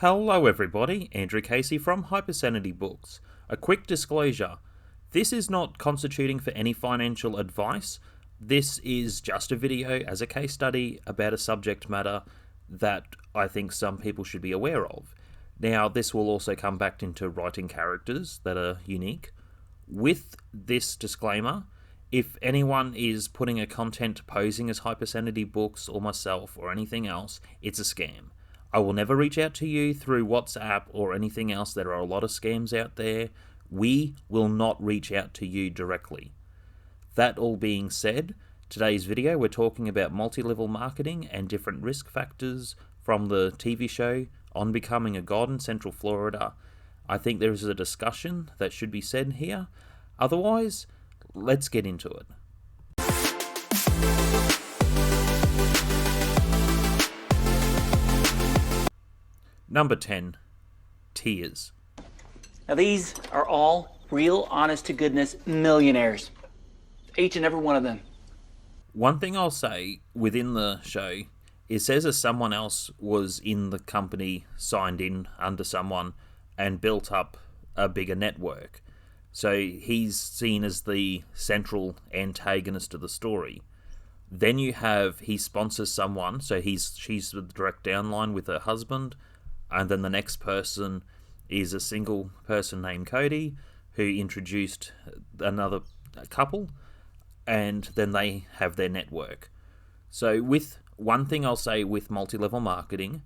Hello everybody, Andrew Casey from Hypersanity Books. A quick disclosure, this is not constituting for any financial advice. This is just a video as a case study about a subject matter that I think some people should be aware of. Now, this will also come back into writing characters that are unique. With this disclaimer, if anyone is putting a content posing as Hypersanity Books or myself or anything else, it's a scam. I will never reach out to you through WhatsApp or anything else. There are a lot of scams out there. We will not reach out to you directly. That all being said, today's video we're talking about multi-level marketing and different risk factors from the TV show On Becoming a God in Central Florida. I think there is a discussion that should be said here. Otherwise, let's get into it. Number 10, tears. Now these are all real, honest-to-goodness millionaires. Each and every one of them. One thing I'll say within the show, it says as someone else was in the company, signed in under someone, and built up a bigger network. So he's seen as the central antagonist of the story. Then you have, he sponsors someone, so she's the direct downline with her husband, and then the next person is a single person named Cody, who introduced another couple, and then they have their network. So with one thing I'll say with multi-level marketing,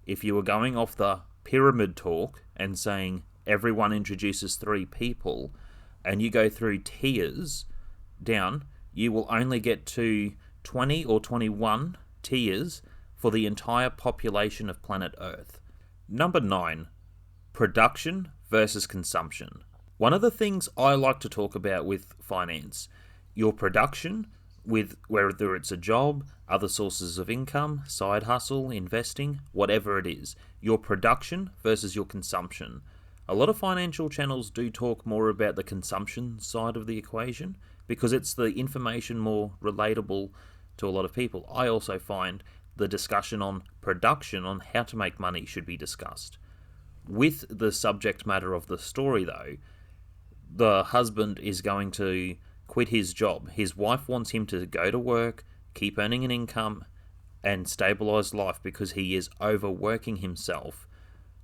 if you were going off the pyramid talk and saying everyone introduces 3 people, and you go through tiers down, you will only get to 20 or 21 tiers for the entire population of planet Earth. Number 9, production versus consumption. One of the things I like to talk about with finance, your production, with whether it's a job, other sources of income, side hustle, investing, whatever it is, your production versus your consumption. A lot of financial channels do talk more about the consumption side of the equation because it's the information more relatable to a lot of people. I also find the discussion on production, on how to make money, should be discussed. With the subject matter of the story though, the husband is going to quit his job. His wife wants him to go to work, keep earning an income, and stabilize life because he is overworking himself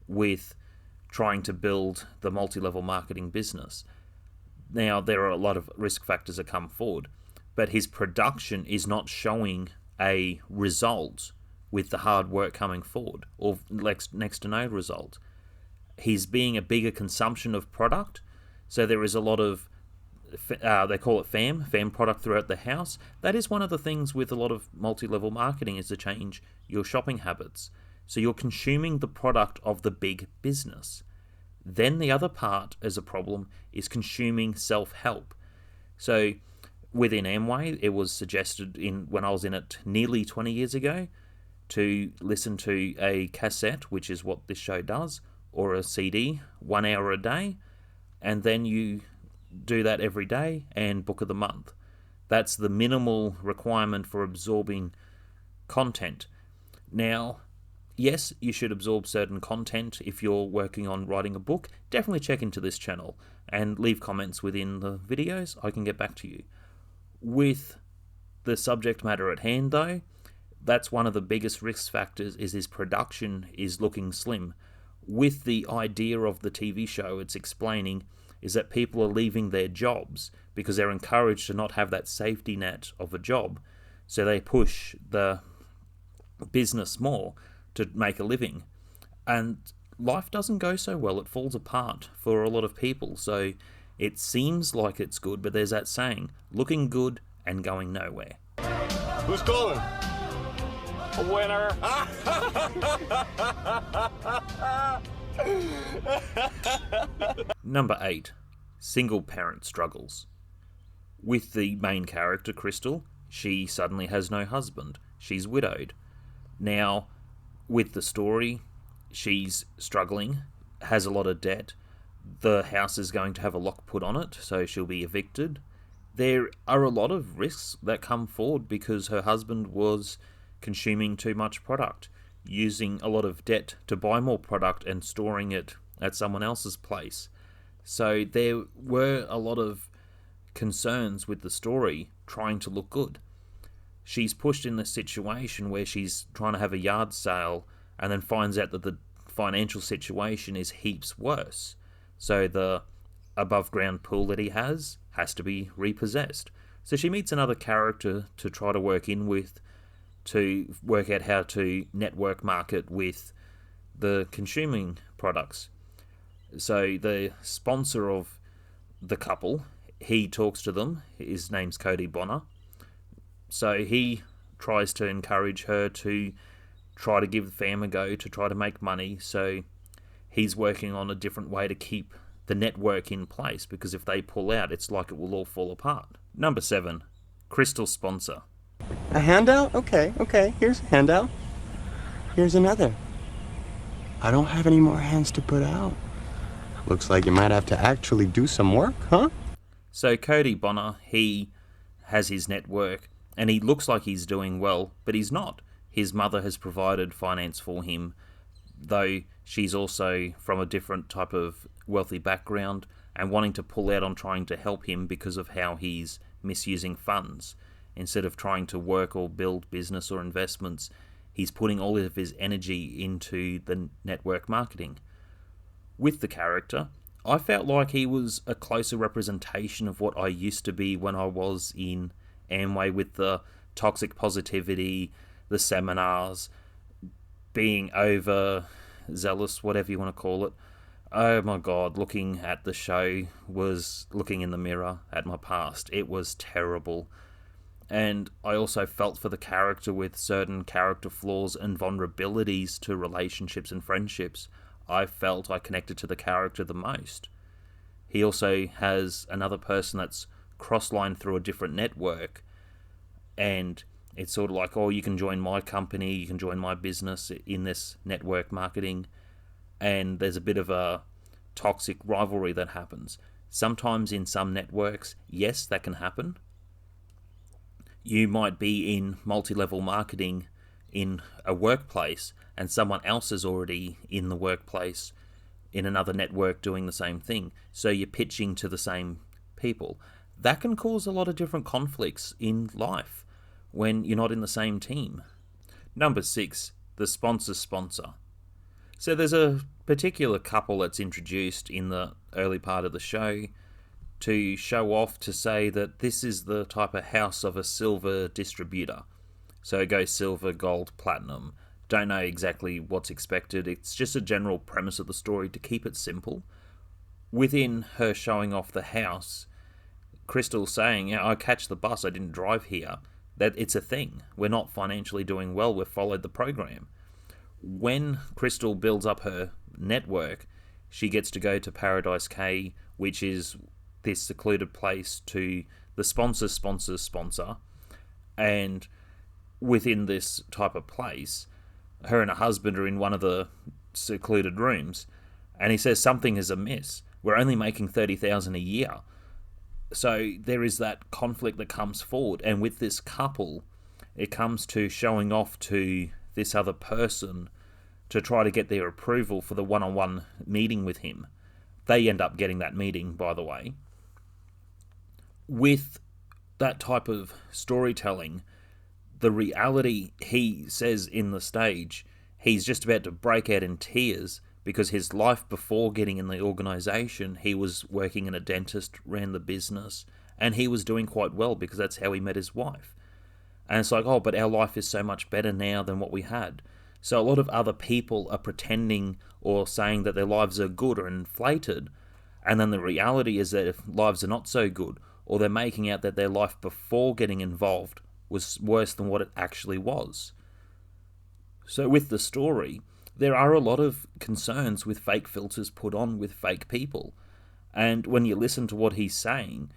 with trying to build the multi-level marketing business. Now, there are a lot of risk factors that come forward, but his production is not showing a result with the hard work coming forward, or next to no result. He's being a bigger consumption of product, so there is a lot of, they call it FAM product throughout the house. That is one of the things with a lot of multi-level marketing, is to change your shopping habits. So you're consuming the product of the big business. Then the other part as a problem is consuming self-help. So within Amway, it was suggested when I was in it nearly 20 years ago to listen to a cassette, which is what this show does, or a CD, 1 hour a day, and then you do that every day and book of the month. That's the minimal requirement for absorbing content. Now, yes, you should absorb certain content if you're working on writing a book. Definitely check into this channel and leave comments within the videos. I can get back to you. With the subject matter at hand though, that's one of the biggest risk factors, is his production is looking slim. With the idea of the TV show, it's explaining is that people are leaving their jobs because they're encouraged to not have that safety net of a job. So they push the business more to make a living. And life doesn't go so well. It falls apart for a lot of people. So it seems like it's good, but there's that saying, looking good and going nowhere. Who's calling? A winner. Number 8, single parent struggles. With the main character, Krystal, she suddenly has no husband. She's widowed. Now, with the story, she's struggling, has a lot of debt. The house is going to have a lock put on it, so she'll be evicted. There are a lot of risks that come forward because her husband was consuming too much product. using a lot of debt to buy more product and storing it at someone else's place. So there were a lot of concerns with the story trying to look good. She's pushed in this situation where she's trying to have a yard sale and then finds out that the financial situation is heaps worse. So the above ground pool that he has to be repossessed. So she meets another character to try to work in with, to work out how to network market with the consuming products. So the sponsor of the couple, he talks to them. His name's Cody Bonner. So he tries to encourage her to try to give the fam a go, to try to make money. So he's working on a different way to keep the network in place, because if they pull out, it's like it will all fall apart. Number 7, Krystal sponsor. A handout? Okay. Here's a handout. Here's another. I don't have any more hands to put out. Looks like you might have to actually do some work, huh? So Cody Bonner, he has his network, and he looks like he's doing well, but he's not. His mother has provided finance for him, though she's also from a different type of wealthy background and wanting to pull out on trying to help him because of how he's misusing funds. Instead of trying to work or build business or investments, he's putting all of his energy into the network marketing. With the character, I felt like he was a closer representation of what I used to be when I was in Amway, with the toxic positivity, the seminars, being over zealous, whatever you want to call it. Oh my god, looking at the show was looking in the mirror at my past. It was terrible. And I also felt for the character with certain character flaws and vulnerabilities to relationships and friendships. I felt I connected to the character the most. He also has another person that's cross-lined through a different network, and it's sort of like, oh, you can join my company, you can join my business in this network marketing, and there's a bit of a toxic rivalry that happens. Sometimes in some networks, yes, that can happen. You might be in multi-level marketing in a workplace, and someone else is already in the workplace in another network doing the same thing. So you're pitching to the same people. That can cause a lot of different conflicts in life when you're not in the same team. Number 6, the sponsor's sponsor. So there's a particular couple that's introduced in the early part of the show to show off, to say that this is the type of house of a silver distributor. So it goes silver, gold, platinum. Don't know exactly what's expected. It's just a general premise of the story to keep it simple. Within her showing off the house, Krystal saying, I catch the bus, I didn't drive here. That it's a thing. We're not financially doing well, we've followed the program. When Krystal builds up her network, she gets to go to Paradise Cay, which is this secluded place, to the sponsor's sponsor. And within this type of place, her and her husband are in one of the secluded rooms, and he says something is amiss. We're only making $30,000 a year. So there is that conflict that comes forward, and with this couple, it comes to showing off to this other person to try to get their approval for the one-on-one meeting with him. They end up getting that meeting, by the way. With that type of storytelling, the reality, he says in the stage, he's just about to break out in tears because his life before getting in the organisation, he was working in a dentist, ran the business, and he was doing quite well because that's how he met his wife. And it's like, oh, but our life is so much better now than what we had. So a lot of other people are pretending or saying that their lives are good or inflated, and then the reality is that if lives are not so good, or they're making out that their life before getting involved was worse than what it actually was. So with the story, there are a lot of concerns with fake filters put on with fake people. And when you listen to what he's saying,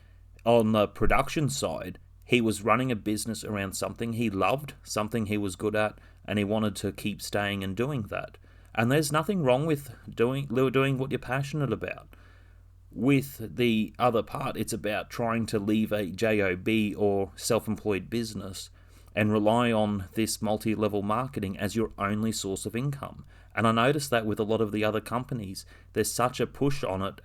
on the production side, he was running a business around something he loved, something he was good at, and he wanted to keep staying and doing that. And there's nothing wrong with doing what you're passionate about. With the other part, it's about trying to leave a JOB or self-employed business and rely on this multi-level marketing as your only source of income. And I noticed that with a lot of the other companies, there's such a push on it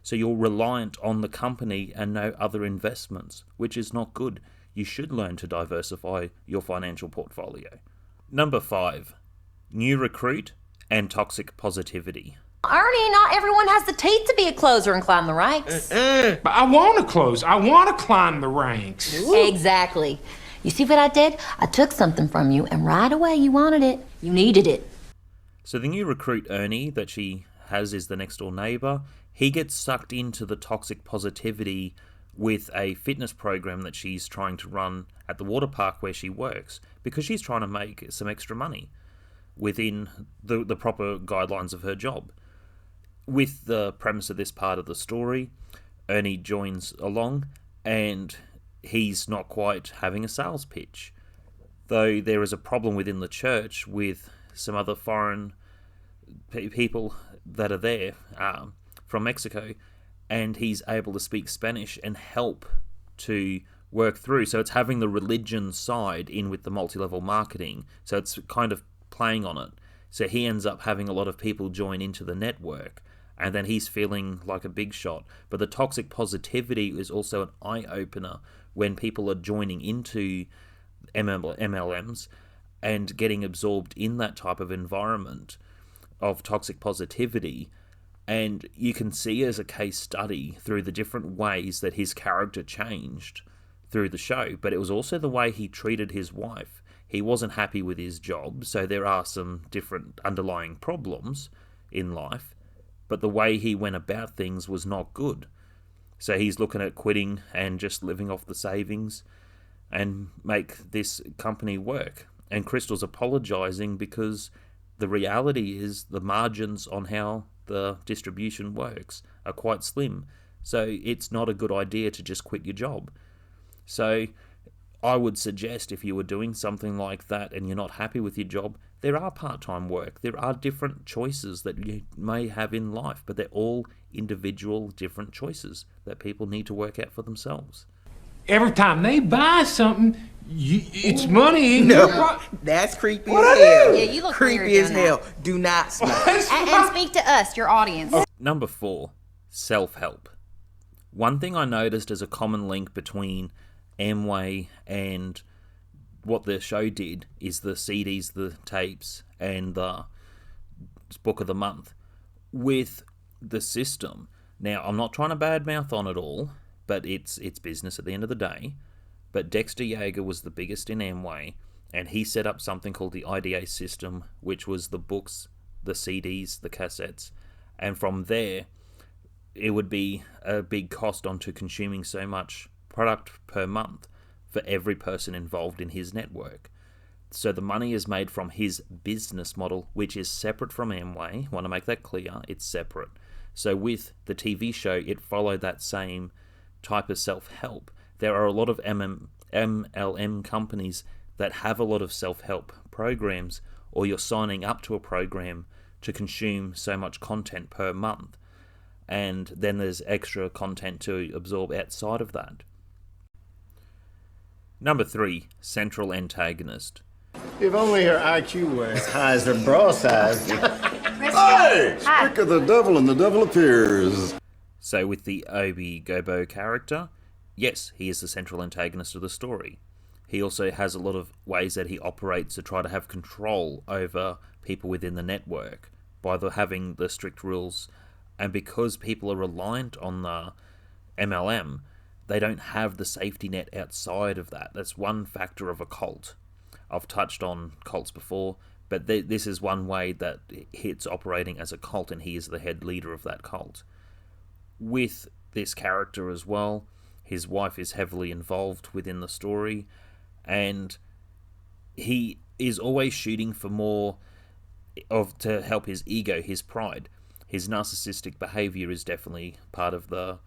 so you're reliant on the company and no other investments, which is not good. You should learn to diversify your financial portfolio. Number 5, new recruit and toxic positivity. Ernie, not everyone has the teeth to be a closer and climb the ranks. But I want to close. I want to climb the ranks. Exactly. You see what I did? I took something from you, and right away you wanted it. You needed it. So the new recruit, Ernie, that she has is the next door neighbor. He gets sucked into the toxic positivity with a fitness program that she's trying to run at the water park where she works, because she's trying to make some extra money within the proper guidelines of her job. With the premise of this part of the story, Ernie joins along, and he's not quite having a sales pitch. Though there is a problem within the church with some other foreign people that are there from Mexico, and he's able to speak Spanish and help to work through. So it's having the religion side in with the multi-level marketing. So it's kind of playing on it. So he ends up having a lot of people join into the network, and then he's feeling like a big shot. But the toxic positivity is also an eye-opener when people are joining into MLMs and getting absorbed in that type of environment of toxic positivity. And you can see as a case study through the different ways that his character changed through the show. But it was also the way he treated his wife. He wasn't happy with his job, so there are some different underlying problems in life. But the way he went about things was not good. So he's looking at quitting and just living off the savings and make this company work. And Krystal's apologizing because the reality is the margins on how the distribution works are quite slim. So it's not a good idea to just quit your job. So I would suggest, if you were doing something like that and you're not happy with your job, there are part-time work. There are different choices that you may have in life, but they're all individual different choices that people need to work out for themselves. Every time they buy something, it's money in That's creepy as hell. Yeah, you look creepy weird as doing hell. Do not smoke. And speak to us, your audience. Number 4, self-help. One thing I noticed as a common link between Amway and what the show did is the CDs, the tapes, and the book of the month with the system. Now, I'm not trying to badmouth on it all, but it's business at the end of the day. But Dexter Yeager was the biggest in Amway, and he set up something called the IDA system, which was the books, the CDs, the cassettes, and from there, it would be a big cost onto consuming so much product per month for every person involved in his network. So the money is made from his business model, which is separate from Amway. I want to make that clear, it's separate. So with the TV show, it followed that same type of self-help. There are a lot of MLM companies that have a lot of self-help programs, or you're signing up to a program to consume so much content per month. And then there's extra content to absorb outside of that. Number 3, central antagonist. If only her IQ were as high as her bra size. Hey! Speak of the devil and the devil appears. So with the Obi Gobo character, yes, he is the central antagonist of the story. He also has a lot of ways that he operates to try to have control over people within the network by having the strict rules. And because people are reliant on the MLM, they don't have the safety net outside of that. That's one factor of a cult. I've touched on cults before, but this is one way that it's operating as a cult, and he is the head leader of that cult. With this character as well, his wife is heavily involved within the story, and he is always shooting for more to help his ego, his pride. His narcissistic behavior is definitely part of the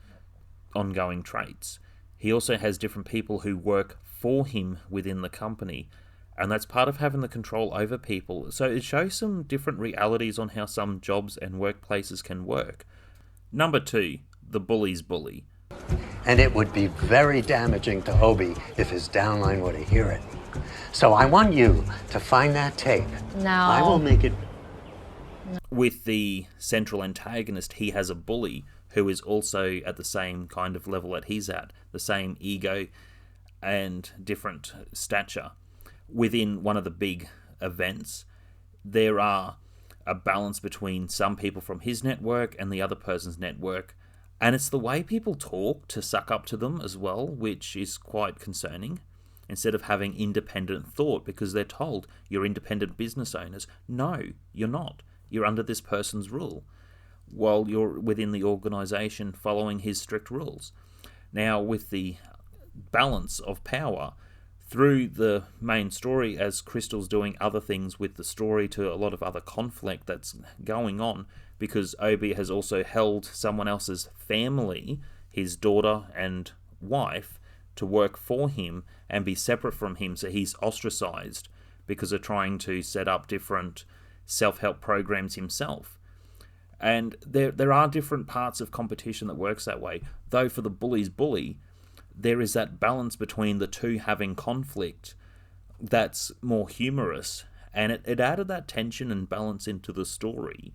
ongoing traits. He also has different people who work for him within the company, and that's part of having the control over people. So it shows some different realities on how some jobs and workplaces can work. Number 2, the bully's bully. And it would be very damaging to Obi if his downline were to hear it. So I want you to find that tape. No. I will make it. With the central antagonist, he has a bully who is also at the same kind of level that he's at, the same ego and different stature. Within one of the big events, there are a balance between some people from his network and the other person's network, and it's the way people talk to suck up to them as well, which is quite concerning. Instead of having independent thought, because they're told you're independent business owners. No, you're not. You're under this person's rule, while you're within the organization following his strict rules. Now, with the balance of power, through the main story, as Krystal's doing other things with the story to a lot of other conflict that's going on, because Obi has also held someone else's family, his daughter and wife, to work for him and be separate from him, so he's ostracized because of trying to set up different self-help programs himself. And there are different parts of competition that works that way, though for the bully's bully, there is that balance between the two having conflict that's more humorous, and it added that tension and balance into the story.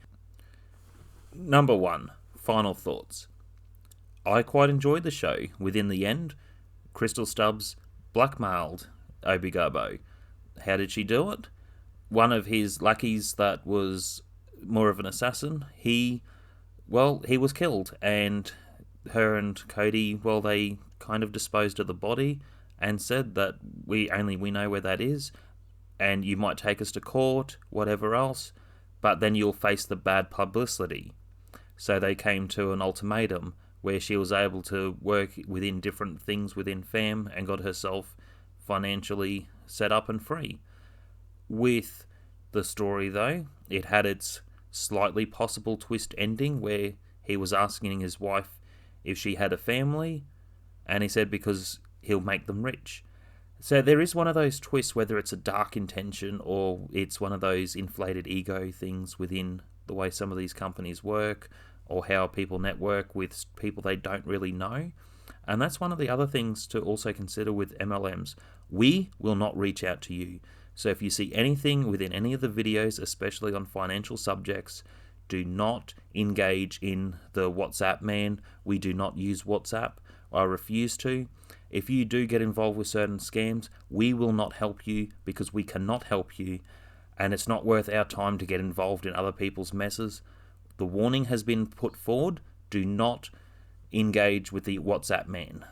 Number 1, final thoughts. I quite enjoyed the show. Within the end, Krystal Stubbs blackmailed Obi Garbo. How did she do it? One of his lackeys that was more of an assassin, he was killed, and her and Cody, they kind of disposed of the body and said that we know where that is, and you might take us to court, whatever else, but then you'll face the bad publicity. So they came to an ultimatum where she was able to work within different things within FAM and got herself financially set up and free. With the story, though, it had its slightly possible twist ending where he was asking his wife if she had a family, and he said because he'll make them rich. So there is one of those twists, whether it's a dark intention or it's one of those inflated ego things within the way some of these companies work, or how people network with people they don't really know. And that's one of the other things to also consider with MLMs. We will not reach out to you. So if you see anything within any of the videos, especially on financial subjects, do not engage in the WhatsApp man. We do not use WhatsApp. I refuse to. If you do get involved with certain scams, we will not help you because we cannot help you, and it's not worth our time to get involved in other people's messes. The warning has been put forward. Do not engage with the WhatsApp man.